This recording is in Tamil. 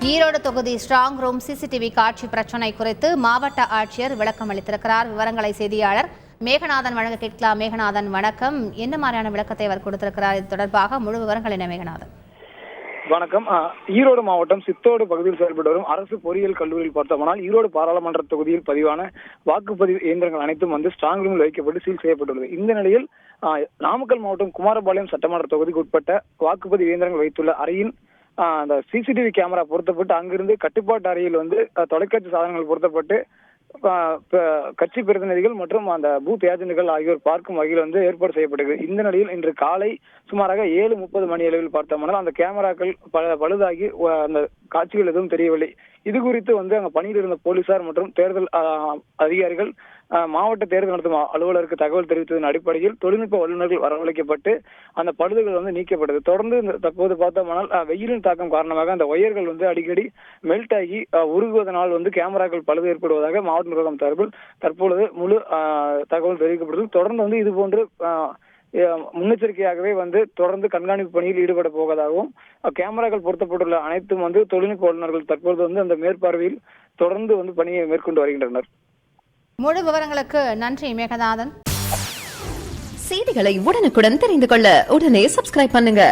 ஈரோடு தொகுதி ஸ்ட்ராங் ரூம் சிசிடிவி காட்சி பிரச்சினை குறித்து மாவட்ட ஆட்சியர் விளக்கம் அளித்திருக்கிறார். விவரங்களை செய்தியாளர் மேகநாதன் வழங்க கேட்கலாம். மேகநாதன் வணக்கம். என்ன மாதிரியான விளக்கத்தை அவர் கொடுத்திருக்கிறார்? இது தொடர்பாக முழு விவரங்கள் என்ன மேகநாதன்? வணக்கம். ஈரோடு மாவட்டம் சித்தோடு பகுதியில் செயல்பட்டு வரும் அரசு பொறியியல் கல்லூரியில் பார்த்தோம்னால் ஈரோடு பாராளுமன்ற தொகுதியில் பதிவான வாக்குப்பதிவு இயந்திரங்கள் அனைத்தும் ஸ்ட்ராங் ரூமில் வைக்கப்பட்டு சீல் செய்யப்பட்டுள்ளது. இந்த நிலையில் நாமக்கல் மாவட்டம் குமாரபாளையம் சட்டமன்ற தொகுதிக்கு உட்பட்ட வாக்குப்பதிவு இயந்திரங்கள் வைத்துள்ள அறையின் அந்த சிசிடிவி கேமரா பொருத்தப்பட்டு அங்கிருந்து கட்டுப்பாட்டு அறையில் தொலைக்காட்சி சாதனங்கள் பொருத்தப்பட்டு கட்சி பிரதிநிதிகள் மற்றும் அந்த பூத் ஏஜென்ட்கள் ஆகியோர் பார்க்கும் வகையில் ஏற்பாடு செய்யப்பட்டது. இந்த நிலையில் இன்று காலை சுமாராக 7:30 மணி அளவில் பார்த்தோம்னால் அந்த கேமராக்கள் பழுதாகி அந்த காட்சிகள் எதுவும் தெரியவில்லை. இது குறித்து அங்க பணியில் இருந்த போலீசார் மற்றும் தேர்தல் அதிகாரிகள் மாவட்ட தேர்தல் நடத்தும் அலுவலருக்கு தகவல் தெரிவித்ததன் அடிப்படையில் தொழில்நுட்ப வல்லுநர்கள் வரவழைக்கப்பட்டு அந்த பழுதுகள் நீக்கப்பட்டது. தொடர்ந்து தற்போது பார்த்தோம்னால் வெயிலின் தாக்கம் காரணமாக அந்த ஒயர்கள் அடிக்கடி மெல்ட் ஆகி உருகுவதனால் கேமராக்கள் பழுது ஏற்படுவதாக மாவட்ட நிர்வாகம் சார்பில் தற்பொழுது முழு தகவல் தெரிவிக்கப்பட்டது. தொடர்ந்து இது போன்று முன்னெச்சரிக்கையாகவே தொடர்ந்து கண்காணிப்பு பணியில் ஈடுபட போவதாகவும் கேமராக்கள் பொருத்தப்பட்டுள்ள அனைத்தும் தொழில்நுட்ப வல்லுநர்கள் தற்பொழுது அந்த மேற்பார்வையில் தொடர்ந்து பணியை மேற்கொண்டு வருகின்றனர். முழு விவரங்களுக்கு நன்றி மேகநாதன். செய்திகளை உடனுக்குடன் தெரிந்து கொள்ள உடனே சப்ஸ்கிரைப் பண்ணுங்க.